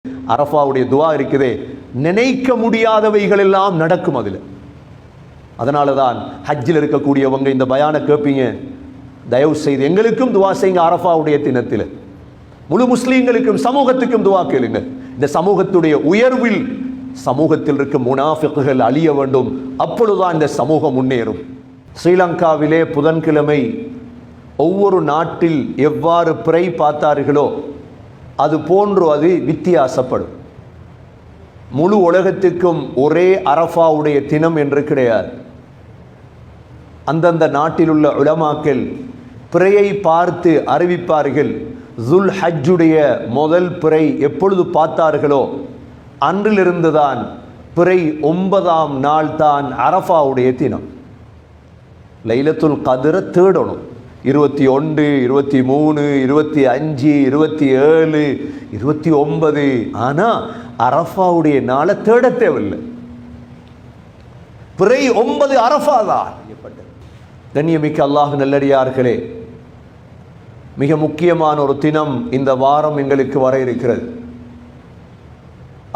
அரஃபாவுடைய துவா இருக்குதே, நினைக்க முடியாதவைகள் எல்லாம் நடக்கும் அதில். அதனால தான் ஹஜ்ஜில் இருக்கக்கூடியவங்க இந்த பயானை கேட்பீங்க, தயவு செய்து எங்களுக்கும் துவா செய்யுங்க. அரஃபாவுடைய தினத்தில் முழு முஸ்லீம்களுக்கும் சமூகத்துக்கும் துவா கேளுங்க. இந்த சமூகத்துடைய உயர்வில் சமூகத்தில் இருக்கும் முனாஃபிக்குகள் அழிய வேண்டும். அப்பொழுதுதான் இந்த சமூகம் முன்னேறும். ஸ்ரீலங்காவிலே புதன்கிழமை ஒவ்வொரு நாட்டில் எவ்வாறு பிறை பார்த்தார்களோ அது போன்று அது வித்தியாசப்படும். முழு உலகத்துக்கும் ஒரே அரஃபாவுடைய தினம் என்று கிடையாது. அந்தந்த நாட்டில் உள்ள உலமாக்கள் பிறையை பார்த்து அறிவிப்பார்கள். ஜுல் ஹஜ்ஜுடைய முதல் பிறை எப்பொழுது பார்த்தார்களோ அன்றிலிருந்துதான் பிறை 9ஆம் நாள் தான் அரஃபாவுடைய தினம். லைலத்துல் கத்ரை தேடணும். 21, 23, 25, 27, 29. ஆனால் அரஃபாவுடைய நாளை தேட தேவையில்லை. பிறை 9 அரஃபா தான். கண்ணியமிக்க அல்லாஹ் நல்லடியார்களே, மிக முக்கியமான ஒரு தினம் இந்த வாரம் எங்களுக்கு வர இருக்கிறது.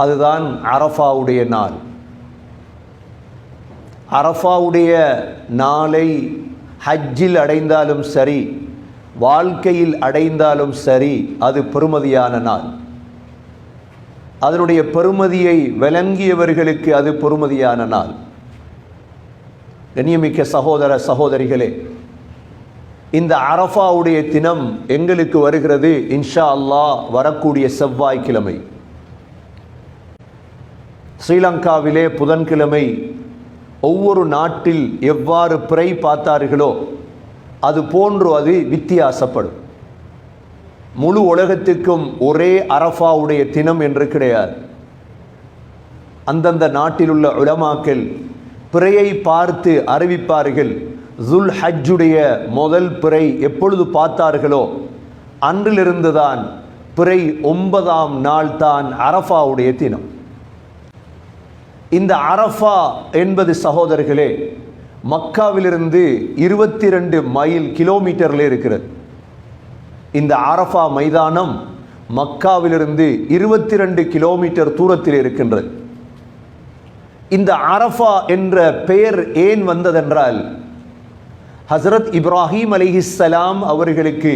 அதுதான் அரஃபாவுடைய நாள். அரஃபாவுடைய நாளை ஹஜ்ஜில் அடைந்தாலும் சரி, வாழ்க்கையில் அடைந்தாலும் சரி, அது பெருமதியான நாள். அதனுடைய பெருமதியை விளங்கியவர்களுக்கு அது பெருமதியான நாள். கண்ணியமிக்க சகோதர சகோதரிகளே, இந்த அரஃபாவுடைய தினம் எங்களுக்கு வருகிறது இன்ஷா அல்லாஹ் வரக்கூடிய செவ்வாய்க்கிழமை. ஸ்ரீலங்காவிலே புதன்கிழமை ஒவ்வொரு நாட்டில் எவ்வாறு பிறை பார்த்தார்களோ அது போன்று அது வித்தியாசப்படும். முழு உலகத்துக்கும் ஒரே அரஃபாவுடைய தினம் என்று கிடையாது. அந்தந்த நாட்டில் உள்ள உலமாக்கள் பிறையை பார்த்து அறிவிப்பார்கள். ஜுல் ஹஜ்ஜுடைய முதல் பிறை எப்பொழுது பார்த்தார்களோ அன்றிலிருந்துதான் பிறை 9ஆம் நாள் தான் அரஃபாவுடைய தினம். இந்த அரஃபா என்பது சகோதரர்களே மக்காவிலிருந்து 22 மைல் கிலோமீட்டரில் இருக்கிறது. இந்த அரஃபா மைதானம் மக்காவிலிருந்து 22 கிலோமீட்டர் தூரத்தில் இருக்கின்றது. இந்த அரஃபா என்ற பெயர் ஏன் வந்ததென்றால், ஹசரத் இப்ராஹிம் அலைஹிஸ்ஸலாம் அவர்களுக்கு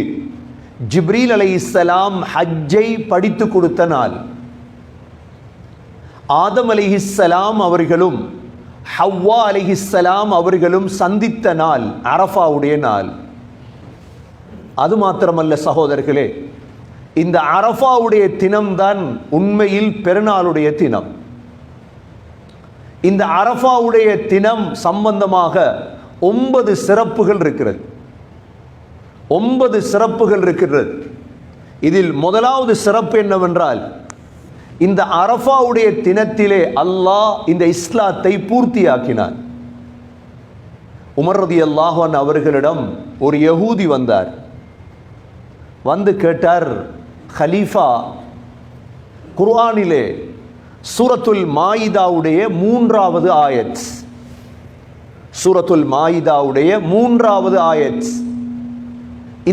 ஜிப்ரீல் அலைஹிஸ்ஸலாம் ஹஜ்ஜை படித்து கொடுத்த நாள். ஆதம் அலைஹிஸ்ஸலாம் அவர்களும் ஹவ்வா அலைஹிஸ்ஸலாம் அவர்களும் சந்தித்த நாள் அரஃபாவுடைய நாள். அது மாத்திரமல்ல சகோதரர்களே, இந்த அரஃபாவுடைய தினம்தான் உண்மையில் பெருநாளுடைய தினம். இந்த அரஃபாவுடைய தினம் சம்பந்தமாக 9 சிறப்புகள் இருக்கிறது. 9 சிறப்புகள் இருக்கிறது. இதில் முதலாவது சிறப்பு என்னவென்றால், இந்த அரஃபாவுடைய தினத்திலே அல்லாஹ் இந்த இஸ்லாத்தை பூர்த்தியாக்கினார். உமர் ரலியல்லாஹு அன்ஹு அவர்களிடம் ஒரு யஹூதி வந்தார். வந்து கேட்டார், ஹலீஃபா, குர்ஆனிலே சூரத்துல் மாயிதாவுடைய 3வது ஆயத், சூரத்துல் மாயிதாவுடைய 3வது ஆயத்,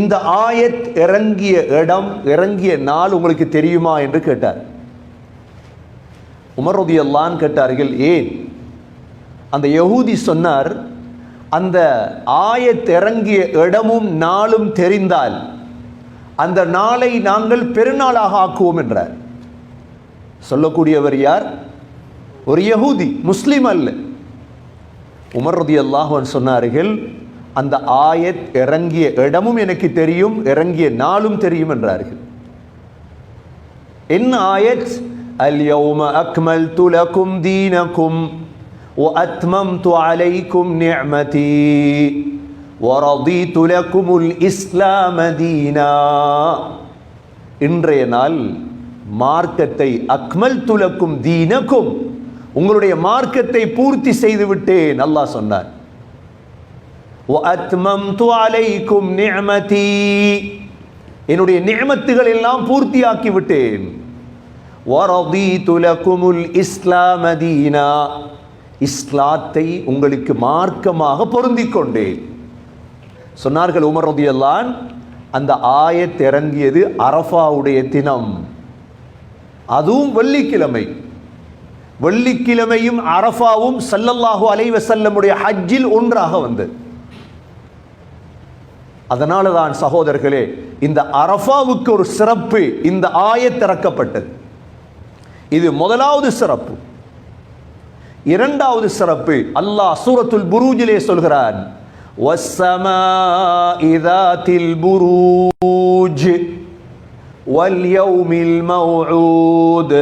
இந்த ஆயத் இறங்கிய இடம், இறங்கிய நாள் உங்களுக்கு தெரியுமா என்று கேட்டார். உமர் ரலியல்லாஹு அன்ஹு கேட்டார்கள், ஏன்? அந்த யஹூதி சொன்னார், அந்த ஆயத் இறங்கிய இடமும் நாளும் தெரிந்தால் அந்த நாளை நாங்கள் பெருநாளாக ஆக்குவோம் என்றார். சொல்லக்கூடியவர் யார்? ஒரு யஹூதி, முஸ்லிம் அல்ல. உமர் ரலியல்லாஹு அன்ஹு சொன்னார்கள், அந்த ஆயத் இறங்கிய இடமும் எனக்கு தெரியும், இறங்கிய நாளும் தெரியும் என்றார்கள். என்ன ஆயத்? اليوم أكملت لكم دينكم وأتممت عليكم نعمتي ورضيت لكم الإسلام دينا. இன்றைய நாள் மார்க்கத்தை அக்மல்து லக்கும் தீனக்கும், உங்களுடைய மார்க்கத்தை பூர்த்தி செய்து விட்டேன் அல்லாஹ் சொன்னார். وأتممت عليكم نعمتي, என்னுடைய நிஅமத்துகள் எல்லாம் பூர்த்தியாக்கி விட்டேன். وَرَضِيتُ لَكُمُ الْإِسْلَامَ دِينًا, இஸ்லாத்தை உங்களுக்கு மார்க்கமாக பொருந்திக் கொண்டேன் சொன்னார்கள் உமர் ரலியல்லாஹு அன்ஹு. அந்த ஆயத் இறங்கியது அரஃபாவுடைய தினம். அதுவும் வெள்ளிக்கிழமை. வெள்ளிக்கிழமையும் அரஃபாவும் ஸல்லல்லாஹு அலைஹி வஸல்லமுடைய ஹஜ்ஜில் ஒன்றாக வந்தது. அதனால தான் சகோதரர்களே, இந்த அரஃபாவுக்கு ஒரு சிறப்பு, இந்த ஆயத் இறக்கப்பட்டது. இது முதலாவது சிறப்பு. இரண்டாவது சிறப்பு, அல்லாஹ் சூரத்துல் புரூஜிலே சொல்கிறான், வஸ்ஸமாஇ ذاتில் புரூஜ் வல் யௌமில் மவ்ஊத்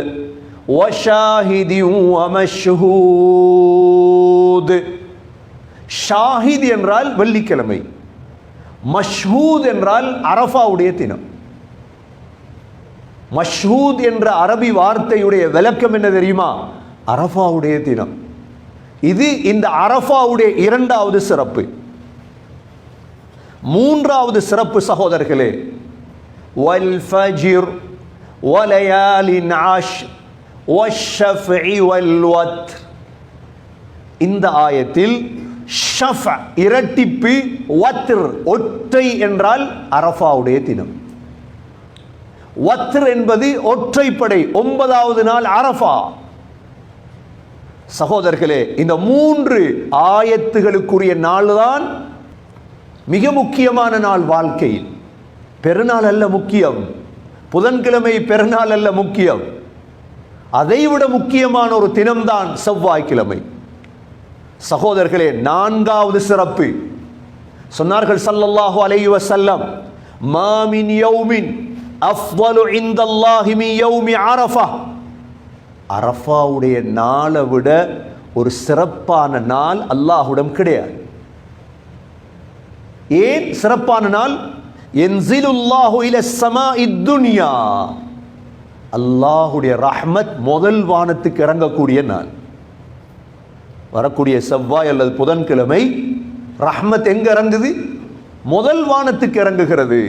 வஷாஹிதின் வமஷ்ஹூத். ஷாஹித் என்றால் வெள்ளிக்கிழமை, மஷ்ஹூத் என்றால் அரஃபாவுடைய தினம். மஷ்ஹூத் என்ற அரபி வார்த்தையுடைய விளக்கம் என்ன தெரியுமா? அரஃபாவுடைய தினம். இது இந்த அரஃபாவுடைய இரண்டாவது சிறப்பு. மூன்றாவது சிறப்பு சகோதரர்களே, வல் ஃபஜ்ர் வலயாலின் அஷ்ர் வஷ்ஷஃப்இ வல் வத்ர். இந்த ஆயத்தில் ஷஃப் இரட்டிப்பு, வத்ர் ஒற்றை என்றால் அரஃபாவுடைய தினம். வத்ர் என்பது ஒற்றைப்படை, 9வது நாள் அரஃபா. சகோதரர்களே, இந்த 3 ஆயத்துகளுக்குரிய நாள் தான் மிக முக்கியமான நாள் வாழ்க்கையில். பெருநாள் அல்ல முக்கியம், புதன்கிழமை பெருநாள் அல்ல முக்கியம், அதைவிட முக்கியமான ஒரு தினம்தான் செவ்வாய்க்கிழமை. சகோதரர்களே, 4வது சிறப்பு சொன்னார்கள் ஸல்லல்லாஹு அலைஹி வஸல்லம், மா மின் யௌமின் அஃதலு இன்தல்லாஹி மின் யௌமி அரஃபா. அரஃபாவுடைய நாளை விட ஒரு சிறப்பான நாள் அல்லாஹ்விடம் கிடையாது. ஏன் சிறப்பான நாள்? யன்ஸிலுல்லாஹு இலஸ் ஸமாஇத் துன்யா. அல்லாஹ்வுடைய ரஹ்மத் முதல் வானத்துக்கு இறங்கக்கூடிய நாள். வரக்கூடிய செவ்வாய் அல்லது புதன்கிழமை ரஹ்மத் எங்க இறங்குது? முதல் வானத்துக்கு இறங்குகிறது.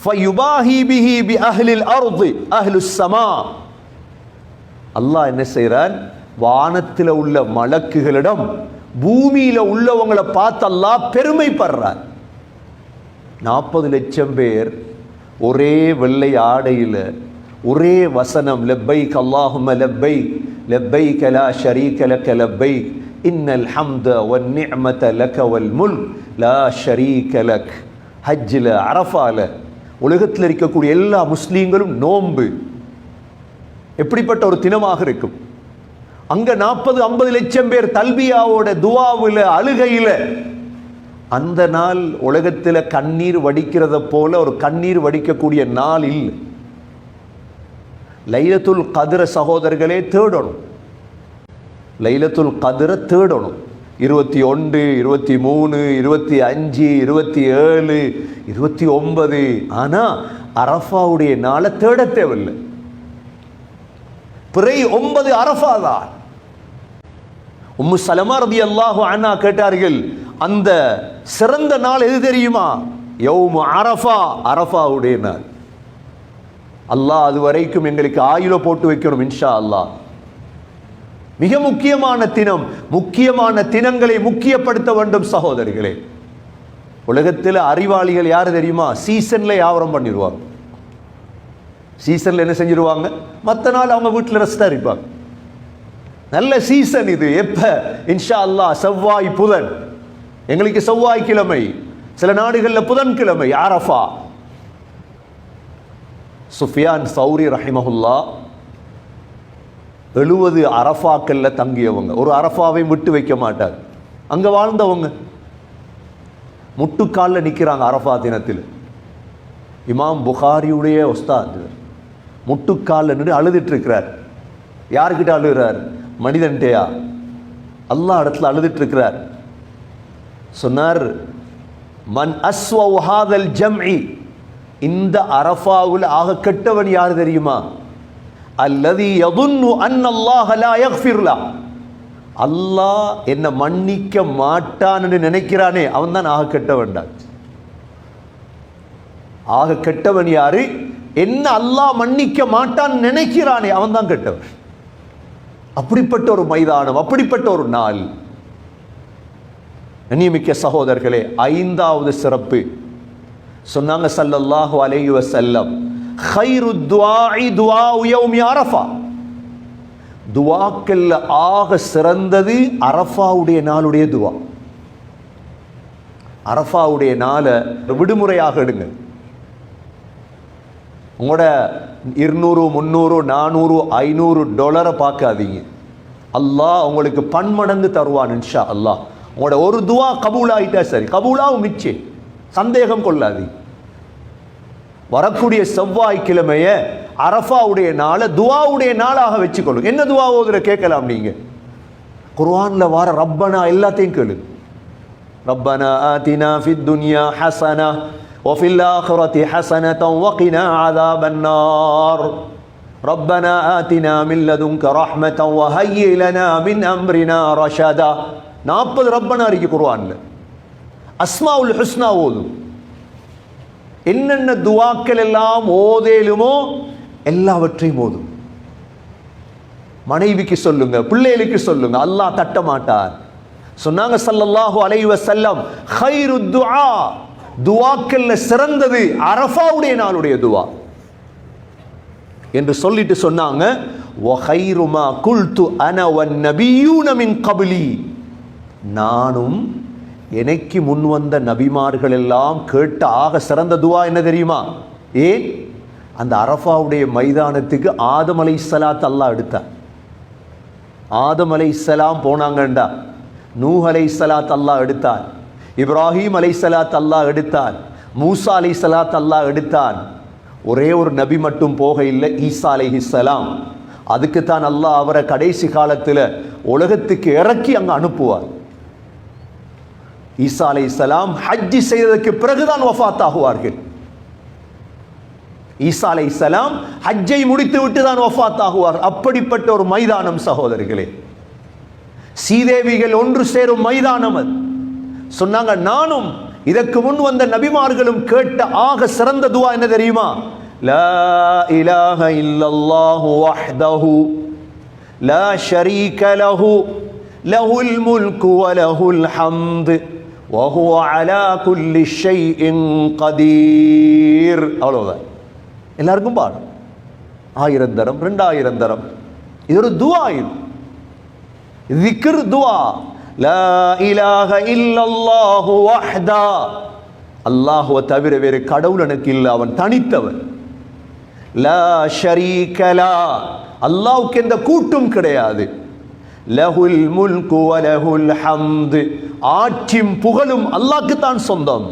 ஃபயுபாஹி பிஹி பி அஹ்லில் அர்தி அஹ்லுஸ் ஸமா. அல்லாஹ் என்ன செய்றான்? வானத்தில் உள்ள மலக்குகளிடம் பூமியில உள்ளவங்களை பார்த்து அல்லாஹ் பெருமைப்படுறான். 40 லட்சம் பேர் ஒரே வெள்ளை ஆடையில், ஒரே வசனம், லப்பைக் அல்லாஹும்ம லப்பைக் லப்பைக் லா ஷரீக லக லப்பைக் இன்னல் ஹம்த வன் நிஅமத லக வல் முல்க் லா ஷரீக லக். ஹஜ்ஜில் அரஃபால உலகத்தில் இருக்கக்கூடிய எல்லா முஸ்லீம்களும் நோன்பு. எப்படிப்பட்ட ஒரு தினமாக இருக்கும்! அங்க 40-50 லட்சம் பேர் தல்பியாவோட துவாவில் அழுகையில். அந்த நாள் உலகத்தில் கண்ணீர் வடிக்கிறத போல ஒரு கண்ணீர் வடிக்கக்கூடிய நாள் இல்லை. லைலத்துல் கத்ர சகோதரர்களே தேடணும், லைலத்துல் கத்ர தேடணும். 21, 23, 25, 27, 29. ஆனா அரஃபாவுடைய நாளை தேட தேவையில்லை. பிறை 9 அரஃபா தான். உம்மு சலமா ரலியல்லாஹு அன்ஹா கேட்டார்கள், அந்த சிறந்த நாள் எது தெரியுமா? யௌமு அரஃபா, அரஃபாவுடைய நாள். அல்லாஹ் அது வரைக்கும் எங்களுக்கு ஆயுள போட்டு வைக்கணும் இன்ஷா அல்லாஹ். மிக முக்கியமான தினம், முக்கியமான தினங்களை முக்கியப்படுத்த வேண்டும் சகோதரிகளே. உலகத்தில் அறிவாளிகள் யார் தெரியுமா? சீசன்ல வியாபாரம் பண்ணிடுவாங்க. சீசன்ல என்ன செஞ்சிருவாங்க? மற்ற நாள் அவங்க வீட்டில் ரெஸ்டா இருப்பாங்க. நல்ல சீசன் இது. எப்ப? இன்ஷா அல்லாஹ் செவ்வாய் புதன். எங்களுக்கு செவ்வாய்க்கிழமை, சில நாடுகளில் புதன்கிழமை அரஃபா. சுஃபியான் சௌரி ரஹிமஹுல்லா 70 அரஃபாக்கள்ல தங்கியவங்க. ஒரு அரஃபாவை விட்டு வைக்க மாட்டார். அங்க வாழ்ந்தவங்க முட்டுக்காலில் நிற்கிறாங்க அரஃபா தினத்தில். இமாம் புகாரியுடைய உஸ்தாத் முட்டுக்காலில் நின்று அழுதுட்டு இருக்கிறார். யாருக்கிட்ட அழுகிறார்? மனிதன்டையா? அல்லாஹ் இடத்துல அழுதுட்டு இருக்கிறார். சொன்னார், மன் அஸ்வஉ ஹாதல் ஜம்இ, இந்த அரஃபாவில் ஆக கெட்டவன் யார் தெரியுமா? அல்லதி யதுன்னு அன்னல்லாஹ லா யக்ஃபிர் லஹ், அல்லாஹ் என்ன மன்னிக்க மாட்டான்னு நினைக்கிறானே அவன் தான் ஆக கெட்டவன். ஆக கெட்டவன் யாரு? என்ன அல்லாஹ் மன்னிக்க மாட்டான் நினைக்கிறானே அவன் தான் கெட்டவன். அப்படிப்பட்ட ஒரு மைதானம், அப்படிப்பட்ட ஒரு நாள். கண்ணியமிக்க சகோதரர்களே, 5வது சிறப்பு சொன்னாங்க ஸல்லல்லாஹு அலைஹி வஸல்லம், خيرُ الدُّعَاءِ دُعَاءُ يَوْمِ عَرَفَةٍ. துவாக்கல்ல ஆக சிறந்தது அரஃபாவுடைய நாளுடைய துவா. அரஃபாவுடைய நாளை விடுமுறையாக எடுங்க. உங்களோட 200, 300, 400, $500 பார்க்காதீங்க. அல்லாஹ் உங்களுக்கு பன்மடங்கு தருவான் இன்ஷா அல்லாஹ். உங்களோட ஒரு துவா கபூல் ஆகிட்டா சரி, கபூலாவும் நிச்சயம், சந்தேகம் கொள்ளாதீங்க. வரக்கூடிய செவ்வாய்க்கிழமைய அரஃபாவுடைய நாளை துவாவுடைய நாளாக வச்சுக்கொள்ளுங்க. என்ன துவா ஓதுற கேட்கலாம் நீங்க. குர்ஆன்ல வர ரப்பனா எல்லாத்தையும் கேளு. ரப்பனா ஆதினா ஃபித் துன்யா ஹஸனா வஃபில் ஆখিরাতি ஹஸனதன் வகினா அஸாபன் நார். ரப்பனா ஆதினா மின் லதுன்க ரஹ்மதன் வஹய்யி லனா மின் அம்ரினா ரஷதா. 40 ரப்பனா இருக்கு குர்ஆன்ல. அஸ்மாஉல் ஹுஸ்னா ஓதும். என்னென்ன துவாக்கள் எல்லாம் ஓதேலுமோ எல்லாவற்றையும் ஓதும். மனைவிக்கு சொல்லுங்க, பிள்ளைகளுக்கு சொல்லுங்க, அல்லாஹ் தட்ட மாட்டார். சொன்னாங்க ஸல்லல்லாஹு அலைஹி வஸல்லம், கைரு துஆ, துவாக்கல்ல சிறந்தது அரஃபாவுடைய நாளுடைய துவா என்று சொல்லிட்டு சொன்னாங்க, வ கைரு மா குல்து அன வன் நபியூன மின் கப்லி, நானும் எனக்கு முன் வந்த நபிமார்கள் எல்லாம் கேட்ட ஆக சிறந்த துவா என்ன தெரியுமா? ஏன்? அந்த அரஃபாவுடைய மைதானத்துக்கு ஆதம் அலைஹிஸ்ஸலாத் அல்லாஹ் எடுத்தார். ஆதம் அலைஹிஸ்ஸலாம் போனாங்கண்டா, நூஹ் அலைஹிஸ்ஸலாத் அல்லாஹ் எடுத்தார், இப்ராஹிம் அலைஹிஸ்ஸலாத் அல்லாஹ் எடுத்தார், மூசா அலைஹிஸ்ஸலாத் அல்லாஹ் எடுத்தான். ஒரே ஒரு நபி மட்டும் போக இல்லை, ஈசா அலைஹிஸ்ஸலாம். அதுக்குத்தான் அல்லாஹ் அவரை கடைசி காலத்தில் உலகத்துக்கு இறக்கி அங்கே அனுப்புவார். ஈசா அலைஹிஸ்ஸலாம் ஹஜ்ஜி செய்ததற்கு பிறகுதான் வஃபாத் ஆகுவார்கள். ஈசா அலைஹிஸ்ஸலாம் ஹஜ்ஜை முடித்து விட்டு தான் வஃபாத் ஆகுவார். அப்படிப்பட்ட ஒரு மைதானம் சகோதரர்களே, சீதேவிகள் ஒன்று சேரும் மைதானம் அது. சொன்னாங்க, நானும் இதற்கு முன் வந்த நபிமார்களும் கேட்ட ஆக சிறந்த துவா என்ன தெரியுமா? லா இலாஹ இல்லல்லாஹு வஹ்தஹு லா ஷரீக லஹு லஹுல் முல்கு வ லஹுல் ஹம்து வ ஹுவ அலா குல்லி ஷைஇன் கதீர். அவ்வளவுதான். எல்லாருக்கும் பாடும். 1000 தரம், 2000 தரம். இது ஒரு துவா. இது திக்ர் துவா. லா இலாஹ இல்லல்லாஹு வஹ்தா, அல்லாஹ்வை தவிர வேறு கடவுள் எனக்கு இல்லை, அவன் தனித்தவன். லா ஷரீக லா, அல்லாஹ்வுக்கு எந்த கூட்டும் கிடையாது. லஹுல் முல்கு வ லஹுல் ஹம்து, ஆட்சியும் புகழும் அல்லாஹ்க்கு தான் சொந்தம்.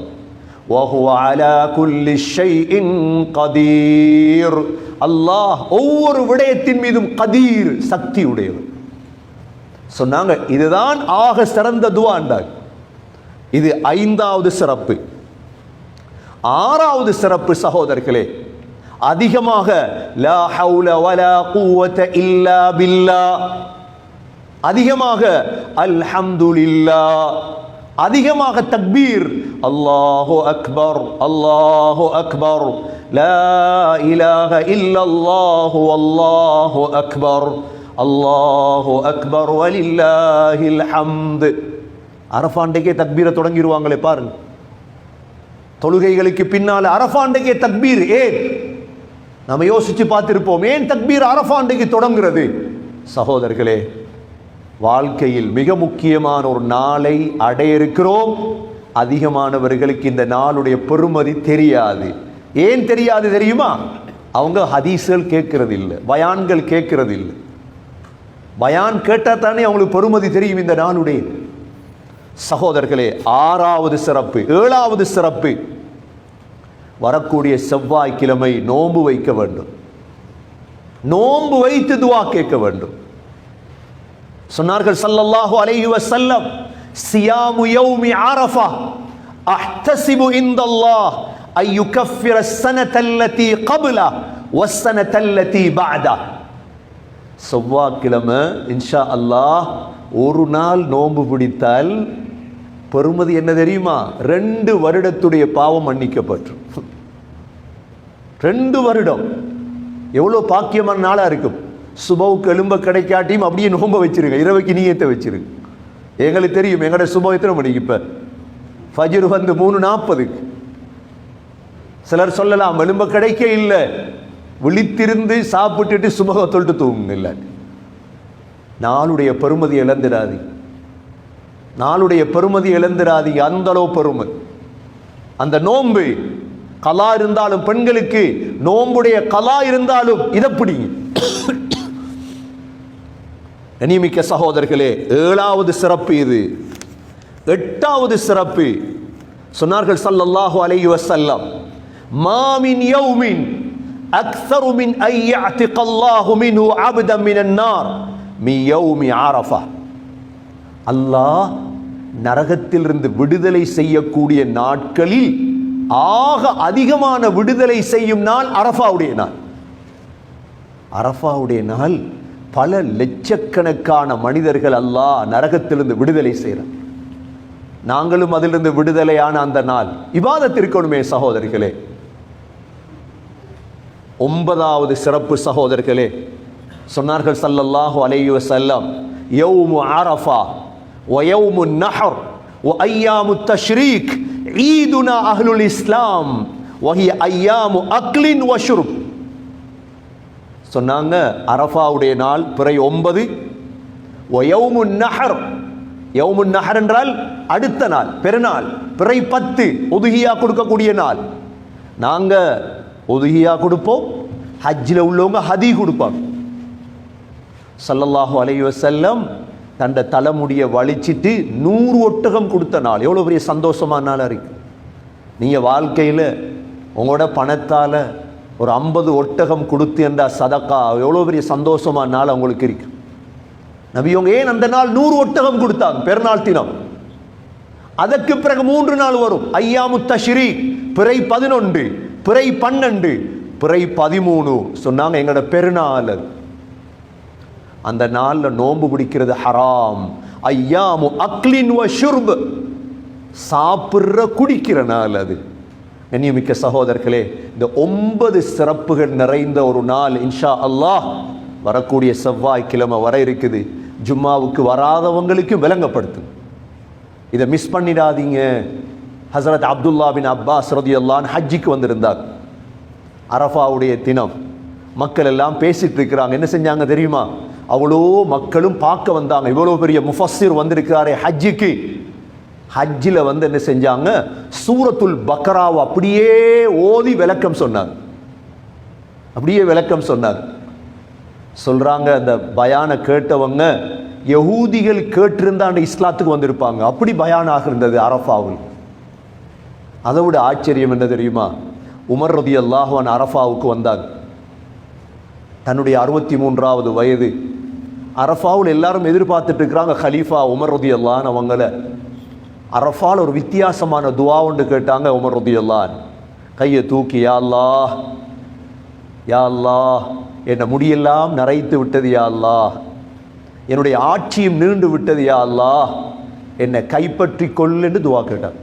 வஹுவ அலா குல்லி ஷைஇன் கதீர், அல்லாஹ் ஒவ்வொரு விடயத்தின் மீதும் கதீர், சக்தி உடையவர். சொன்னாங்க, இதுதான் ஆக சிறந்த துவாண்டார். இது 5வது சிறப்பு. 6வது சிறப்பு சகோதரர்களே, அதிகமாக லா ஹவுல வலா குவத இல்லா பில்லாஹ், அதிகமாக அல்ஹம்துலில்லாஹ், அதிகமாக தக்பீர், அல்லாஹு அக்பர் அல்லாஹு அக்பர், லா இலாஹ இல்லல்லாஹு அல்லாஹு அக்பர் அல்லாஹு அக்பர் வலில்லாஹில் ஹம்து. அரஃபாண்டைக்கே தக்பீரை தொடங்கிடுவாங்களே பாருங்க. தொழுகைகளுக்கு பின்னால் அரஃபாண்டைக்கே தக்பீர். ஏன்? நம்ம யோசிச்சு பார்த்திருப்போம், ஏன் தக்பீர் அரஃபாண்டைக்கு தொடங்குறது? சகோதரர்களே, வாழ்க்கையில் மிக முக்கியமான ஒரு நாளை அடைய இருக்கிறோம். அதிகமானவர்களுக்கு இந்த நாளுடைய பெருமதி தெரியாது. ஏன் தெரியாது தெரியுமா? அவங்க ஹதீஸ்கள் கேட்கறது இல்லை, பயான்கள் கேட்கறது இல்லை. பயான் கேட்டால் தானே அவங்களுக்கு பெருமதி தெரியும் இந்த நாளுடைய. சகோதரர்களே, 6வது சிறப்பு. 7வது சிறப்பு, வரக்கூடிய செவ்வாய்க்கிழமை நோன்பு வைக்க வேண்டும். நோன்பு வைத்து துவா கேட்க வேண்டும். சொன்னார்கள் ஸல்லல்லாஹு அலைஹி வஸல்லம், சியாமு யௌமி அரஃபா அஹ்தஸிபு இன்தல்லாஹ் அன் யுகஃபிர ஸனத்தல்லதி கப்லா வஸ்ஸனத்தல்லதி பஅதா. செவ்வாய்க்கிழமை இன்ஷா அல்லாஹ் ஒரு நாள் நோன்பு பிடித்தால் பெருமதி என்ன தெரியுமா? 2 வருடத்துடைய பாவம் மன்னிக்கப்பட்டு. 2 வருடம் எவ்வளோ பாக்கியமான நாளாக இருக்கும். சுபவுக்கு எலும்ப கிடைக்காட்டியும் அப்படியே நோம்ப வச்சிருங்க, இரவுக்கு நீயத்தை வச்சிருங்க. எங்களுக்கு தெரியும் எங்களோட சுபம் எத்தனை மணிக்கு? இப்போ ஃபஜ்ர் வந்து 3:40. சிலர் சொல்லலாம் எலும்ப கிடைக்க இல்லை, விழித்திருந்து சாப்பிட்டுட்டு சுமக தொட்டு தூங்குங்க. இல்லை, நாளுடைய பெருமதி இழந்துடாது, நாளுடைய பெருமதி இழந்துடாதீங்க. அந்த அளவு பெருமை. அந்த நோன்பு கலா இருந்தாலும், பெண்களுக்கு நோம்புடைய கலா இருந்தாலும் இதை பிடிங்க. கண்ணியமிக்க சகோதரர்களே, 7வது சிறப்பு இது. 8வது சிறப்பு சொன்னார்கள் ஸல்லல்லாஹு அலைஹி வஸல்லம், மா மின் யௌமின் அக்ஸரு மின் ஐ யஅதிகல்லாஹு மின்ஹு அப்தன் மினன் நார் மின் யௌமி அரஃபா. அல்லாஹ் நரகத்திலிருந்து விடுதலை செய்யக்கூடிய நாட்களில் ஆக அதிகமான விடுதலை செய்யும் நாள் அரஃபாவுடைய நாள். அரஃபாவுடைய நாள் பல லட்சக்கணக்கான மனிதர்கள் அல்லாஹ் நரகத்திலிருந்து விடுதலை செய்கிறார். நாங்களும் அதிலிருந்து விடுதலையான அந்த நாள் இபாதத் இருக்கணுமே சகோதரர்களே. 9வது சிறப்பு சகோதரர்களே, சொன்னார்கள் ஸல்லல்லாஹு அலைஹி வஸல்லம், யௌமு அரஃபா வ யௌமுன் நஹர் வ அய்யாமுத் தஷ்ரீக் ஈதுனா அஹ்லுல் இஸ்லாம் வ ஹிய அய்யாமு அக்லின் வ ஷுர்ப். சொன்னாங்க, அரஃபாவுடைய நாள் பிறை 9, வ யௌமுன் நஹர், யௌமுன் நஹர் என்றால் அடுத்த நாள் பெருநாள், பிறை 10 உதுஹியா கொடுக்கக்கூடிய நாள். நாங்க உதுஹியா கொடுப்போம், ஹஜ்ஜில் உள்ளவங்க ஹதி கொடுப்பாங்க. ஸல்லல்லாஹு அலைஹி வஸல்லம் தண்ட தலைமுடியை வலிச்சிட்டு 100 ஒட்டகம் கொடுத்த நாள். எவ்வளோ பெரிய சந்தோஷமான நாளாக இருக்கு. நீங்கள் வாழ்க்கையில் உங்களோட பணத்தால் ஒரு 50 ஒட்டகம் கொடுத்து என்ற சதக்கா எவ்வளோ பெரிய சந்தோஷமான நாள் அவங்களுக்கு இருக்கு. நபியவங்க ஏன் அந்த நாள் 100 ஒட்டகம் கொடுத்தாங்க? பெருநாள் தினம். அதற்கு பிறகு 3 நாள் வரும், ஐயாமு தஷ்ரீக், பிறை 11, பிறை 12, பிறை 13. சொன்னாங்க எங்களோட பெருநாள். அந்த நாளில் நோன்பு பிடிக்கிறது ஹராம். ஐயாமு அக்லின் வ ஷுர்ப், சாப்பிட்ற குடிக்கிற நாள் அது. கண்ணியமிக்க சகோதரர்களே, இந்த 9 சிறப்புகள் நிறைந்த ஒரு நாள் இன்ஷா அல்லாஹ் வரக்கூடிய செவ்வாய்க்கிழமை வர இருக்குது. ஜும்மாவுக்கு வராதவங்களுக்கு விளங்கப்படுத்து, இதை மிஸ் பண்ணிடாதீங்க. ஹஸரத் அப்துல்லா பின் அப்பாஸ் ரலியல்லாஹு அன்ஹு ஹஜ்ஜிக்கு வந்திருந்தார். அரஃபாவுடைய தினம் மக்கள் எல்லாம் பேசிட்டு இருக்கிறாங்க. என்ன செஞ்சாங்க தெரியுமா? அவ்வளோ மக்களும் பார்க்க வந்தாங்க. இவ்வளோ பெரிய முஃபஸ்ஸிர் வந்திருக்கிறாரே ஹஜ்ஜிக்கு. ஹஜ்ஜில் வந்து என்ன செஞ்சாங்க? சூரத்துல் பக்ராவை அப்படியே ஓதி விளக்கம் சொன்னாங்க. அப்படியே விளக்கம் சொன்னாங்க. சொல்றாங்க, அந்த பயான கேட்டவங்க யஹூதிகள் கேட்டிருந்தாண்ட இஸ்லாத்துக்கு வந்திருப்பாங்க. அப்படி பயானாக இருந்தது அரஃபாவில். அதை விட ஆச்சரியம் என்ன தெரியுமா? உமர் ரலியல்லாஹு அன்ஹு அரஃபாவுக்கு வந்தாங்க. தன்னுடைய 63வது வயது. அரஃபாவில் எல்லாரும் எதிர்பார்த்துட்டு இருக்கிறாங்க ஹலீஃபா உமர் ரலியல்லாஹு அன்ஹு அவங்கள. அரஃபால் ஒரு வித்தியாசமான துவா ஒன்று கேட்டாங்க உமர் ரலியல்லாஹு அன்ஹு. கையை தூக்கி, யா அல்லாஹ், யா அல்லாஹ், என்னை முடியெல்லாம் நரைத்து விட்டது யா அல்லாஹ், என்னுடைய ஆட்சியும் நீண்டு விட்டது யா அல்லாஹ், என்னை கைப்பற்றி கொள்ளுன்னு துவா கேட்டார்.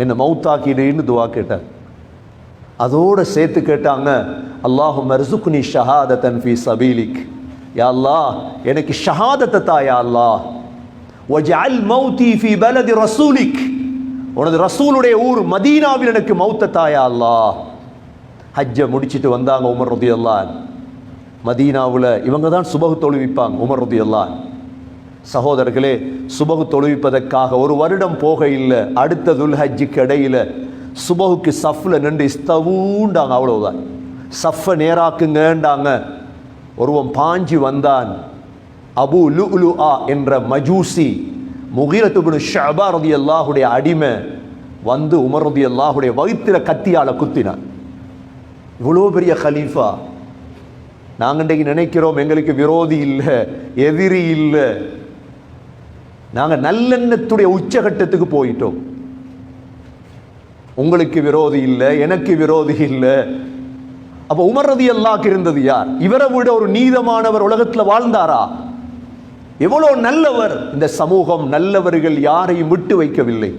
என்னை மௌத்தாக்கிடுன்னு துவா கேட்டார். அதோடு சேர்த்து கேட்டாங்க, அல்லாஹும்ம ர்ஸுக்னி ஷஹாதத்தன் ஃபீ சபீலிக், யா அல்லாஹ் எனக்கு ஷஹாதத்தை தா யா அல்லாஹ், வஜஅல் மௌதி ஃபீ பலதி ரசூலிக், உனது ரசூலுடைய ஊர் மதீனாவில் எனக்கு மௌத்த தா யா அல்லாஹ். ஹஜ்ஜை முடிச்சிட்டு வந்தாங்க உமர் ரலியல்லாஹு அன்ஹு. மதீனாவில் இவங்க தான் சுபஹ் தொழுவிப்பாங்க உமர் ரலியல்லாஹு அன்ஹு. சகோதரர்களே, சுபஹ் தொழுவிப்பதற்காக ஒரு வருடம் போக இல்லை. அடுத்த துல் ஹஜ்ஜுக்கு இடையில சுபஹுக்கு சஃப்ல நின்று இஸ்தவூண்டாங்க. அவ்வளவுதான், சஃப்பை நேராக்குங்கண்டாங்க. ஒருவன் பாஞ்சி வந்தான். அபு லுஅ்லுஆ என்ற மஜூசி, முகீரத்து இப்னு ஷுஅபா ரலியல்லாஹுடைய அடிமை வந்து உமர் ரலியல்லாஹுடைய வயிற்றில கத்தியால குத்தினான். இவ்வளோ பெரிய கலீஃபா. நாங்கள் இன்றைக்கு நினைக்கிறோம் எங்களுக்கு விரோதி இல்லை, எதிரி இல்லை. நாங்கள் நல்லெண்ணத்துடைய உச்சகட்டத்துக்கு போயிட்டோம். உங்களுக்கு விரோதி இல்லை, எனக்கு விரோதி இல்லை. அப்போ உமர் ரலியல்லாஹு இருந்தது யார்? இவரை விட ஒரு நீதமானவர் உலகத்தில் வாழ்ந்தாரா? எவ்வளோ நல்லவர். இந்த சமூகம் நல்லவர்கள் யாரையும் விட்டு வைக்கவில்லை.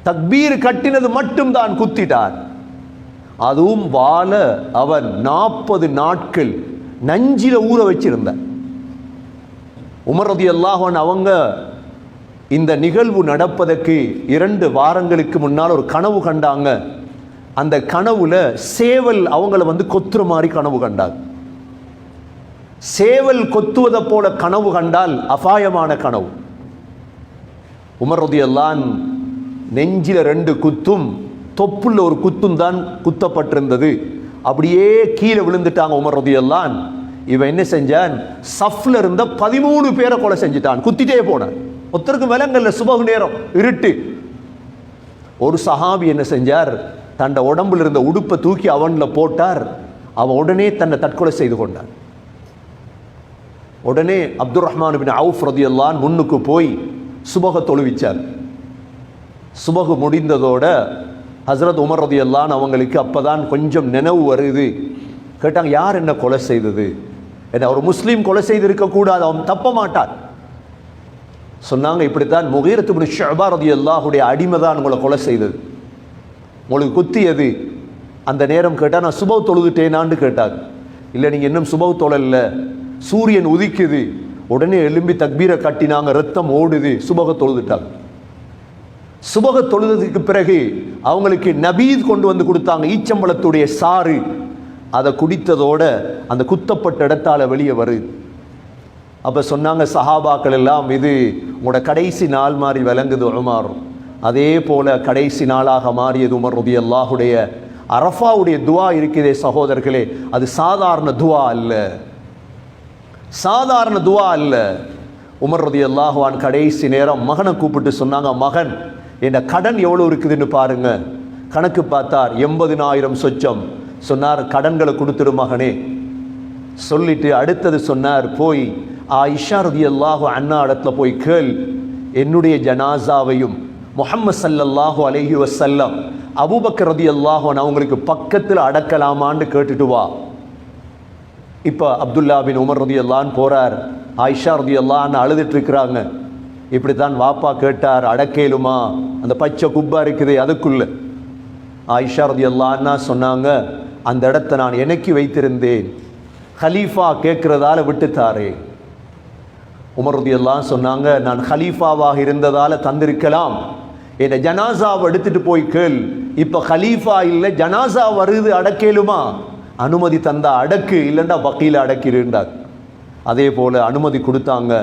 தக்பீர் கட்டினது மட்டும்தான் குத்திட்டார். அதுவும் வாழ அவன் 40 நாட்கள் நஞ்சில ஊற வச்சிருந்தார். உமர் ரலியல்லாஹு அன்ஹு அவங்க இந்த நிகழ்வு நடப்பதற்கு 2 வாரங்களுக்கு முன்னால் ஒரு கனவு கண்டாங்க. அந்த கனவுல சேவல் அவங்கள வந்து கொத்துற மாதிரி கனவு கண்டார். சேவல் கொத்துவதை போல கனவு கண்டால் அபாயமான கனவு. உமர் ரலியல்லாஹு அன்ஹு நெஞ்சில 2 குத்தும் தொப்புள்ள ஒரு குத்தும் தான் குத்தப்பட்டிருந்தது. அப்படியே கீழே விழுந்துட்டாங்க உமர் ரலியல்லாஹு அன்ஹு. இவன் என்ன செஞ்சான், சஃப்ல இருந்த 13 பேரை கொலை செஞ்சுட்டான், குத்திட்டே போனான். ஒருத்தருக்கு விலங்கல்ல, சுபஹ் நேரம், இருட்டு. ஒரு சஹாபி என்ன செஞ்சார், தண்ட உடம்புல இருந்த உடுப்பை தூக்கி அவன்ல போட்டார். அவன் உடனே தன்னை தற்கொலை செய்து கொண்டான். உடனே அப்துர் ரஹ்மான் பின் அவுஃப் ரலியல்லாஹு அன்ஹு முன்னுக்கு போய் சுபஹ தொழுவிச்சார். சுபஹ் முடிந்ததோட ஹஸ்ரத் உமர் ரலியல்லாஹு அன்ஹு அவங்களுக்கு அப்பதான் கொஞ்சம் நினைவு வருது. கேட்டாங்க, யார் என்ன கொலை செய்தது? என்ன ஒரு முஸ்லீம் கொலை செய்திருக்க கூடாது, அவன் தப்ப மாட்டான். சொன்னாங்க, இப்படித்தான் முகீரத் இப்னு ஷுஅபா ரலியல்லாஹுடைய அடிமை தான் உங்களை கொலை செய்தது, உங்களுக்கு குத்தியது. அந்த நேரம் கேட்டால், நான் சுபஹ் தொழுதுட்டேனான்னு கேட்டாங்க. இல்லை, நீங்கள் இன்னும் சுபஹ் தொழல, சூரியன் உதிக்குது. உடனே எழும்பி தக்பீரை கட்டினாங்க, ரத்தம் ஓடுது, சுபஹ் தொழுதுட்டாங்க. சுபஹ் தொழுதுக்கு பிறகு அவங்களுக்கு நபீத் கொண்டு வந்து கொடுத்தாங்க, ஈச்சம்பழத்துடைய சாறு. அதை குடித்ததோட அந்த குத்தப்பட்ட இடத்தால வெளியே வருது. அப்போ சொன்னாங்க சஹாபாக்கள் எல்லாம், இது உங்களோட கடைசி நாள் மாதிரி விளங்குது உமர். அதே போல கடைசி நாளாக மாறியது உமர் ரலியல்லாஹுடைய அரஃபாவுடைய துவா இருக்குதே சகோதரர்களே, அது சாதாரண துவா அல்ல, சாதாரண துவா அல்ல. உமர் ரலியல்லாஹு அன்ஹு கடைசி நேரம் மகனை கூப்பிட்டு சொன்னாங்க, மகன், என் கடன் எவ்வளோ இருக்குதுன்னு பாருங்க. கணக்கு பார்த்தார், 80,000 சொச்சம். சொன்னார், கடன்களை கொடுத்துரு மகனே. சொல்லிட்டு அடுத்தது சொன்னார், போய் ஆயிஷா ரலியல்லாஹு அன்ஹா இடத்துல போய் கேள், என்னுடைய ஜனாசாவையும் முஹம்மது ஸல்லல்லாஹு அலைஹி வஸல்லம் அபூபக்கர் ரலியல்லாஹு அன்ஹு அவங்களுக்கு பக்கத்தில் அடக்கலாமான்னு கேட்டுட்டு வா. இப்போ அப்துல்லா பின் உமர் ரலியல்லாஹு அன்ஹு போறார். ஆயிஷா ரலியல்லாஹு அன்ஹா அழுதுட்டு இருக்கிறாங்க. இப்படித்தான் வாப்பா கேட்டார், அடக்கேலுமா? அந்த பச்சை குப்பா இருக்குது அதுக்குள்ள. ஆயிஷா ரலியல்லாஹு அன்ஹா சொன்னாங்க, அந்த இடத்தை நான் எனக்கு வைத்திருந்தேன், ஹலீஃபா கேட்கிறதால விட்டுத்தாரே. உமர் ரலியல்லாஹு அன்ஹு சொன்னாங்க, நான் ஹலீஃபாவாக இருந்ததால தந்திருக்கலாம், என்ன ஜனாசாவை எடுத்துட்டு போய் கேள். இப்ப ஹலீஃபா இல்லை, ஜனாசா வருது, அடக்கேலுமா? அனுமதி தந்தா அடக்கு, இல்லைண்டா பக்கீல அடக்கிருந்தார். அதே போல அனுமதி கொடுத்தாங்க.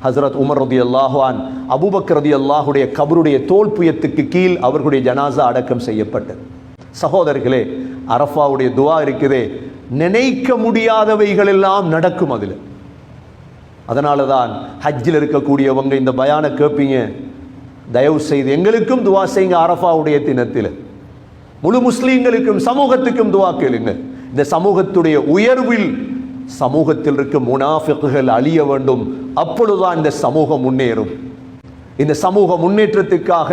ஹஸ்ரத் உமர் ரலியல்லாஹு அன்ஹு அபூபக்கர் ரலியல்லாஹுடைய கபருடைய தோல் புயத்துக்கு கீழ் அவர்களுடைய ஜனாசா அடக்கம் செய்யப்பட்டது. சகோதரர்களே, அரஃபாவுடைய துவா இருக்குதே, நினைக்க முடியாதவைகள் எல்லாம் நடக்கும் அதில். அதனால தான் ஹஜ்ஜில் இருக்கக்கூடியவங்க இந்த பயானை கேட்பீங்க, தயவு செய்து எங்களுக்கும் துவா செய்யுங்க. அரஃபாவுடைய தினத்தில் முழு முஸ்லீம்களுக்கும் சமூகத்துக்கும் துவா கேளுங்க. இந்த சமூகத்துடைய உயர்வில் சமூகத்தில் இருக்கும் முனாஃபிக்குகள் அழிய வேண்டும். அப்பொழுதுதான் இந்த சமூகம் முன்னேறும். இந்த சமூக முன்னேற்றத்துக்காக,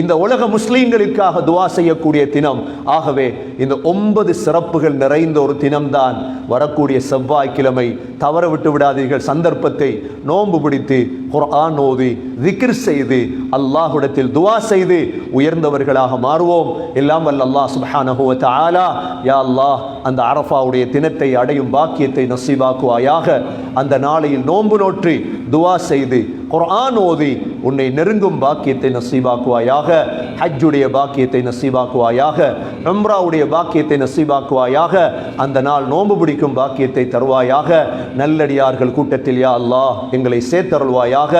இந்த உலக முஸ்லீம்களுக்காக துவா செய்யக்கூடிய தினம். ஆகவே இந்த 9 சிறப்புகள் நிறைந்த ஒரு தினம்தான் வரக்கூடிய செவ்வாய்க்கிழமை. தவற விட்டு விடாதீர்கள் சந்தர்ப்பத்தை. நோன்பு பிடித்து குர்ஆன் ஓதி திக்ர் செய்து அல்லாஹ்விடத்தில் துவா செய்து உயர்ந்தவர்களாக மாறுவோம். எல்லாம் வல்ல அல்லாஹ் சுப்ஹானஹு வ தஆலா, யா அல்லாஹ், அந்த அரஃபாவுடைய தினத்தை அடையும் பாக்கியத்தை நசீபாக்குவாயாக. அந்த நாளையில் நோன்பு நோற்றி துவா செய்து குர்ஆன் ஓதி உன்னை நெருங்கும் பாக்கியத்தை நசீபாக்குவாயாக. ஹஜ்ஜுடைய பாக்கியத்தை நசீபாக்குவாயாக. உம்ராவுடைய பாக்கியத்தை நசீபாக்குவாயாக. அந்த நாள் நோன்பு பிடிக்கும் பாக்கியத்தை தருவாயாக. நல்லடியார்கள் கூட்டத்தில் யா அல்லாஹ் எங்களை சேர்த்தருள்வாயாக.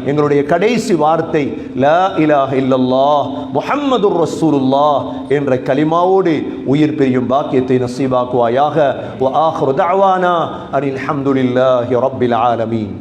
எங்களுடைய கடைசி வார்த்தை லா இலாஹ இல்லல்லாஹ் முஹம்மதுர் ரசூலுல்லாஹ் என்ற கலிமாவோடு உயிர் பிரியும் பாக்கியத்தை நசீபாக்குவாயாக. வ ஆகிரு தஅவானா அனில் ஹம்துலில்லாஹி ரப்பில் ஆலமீன்.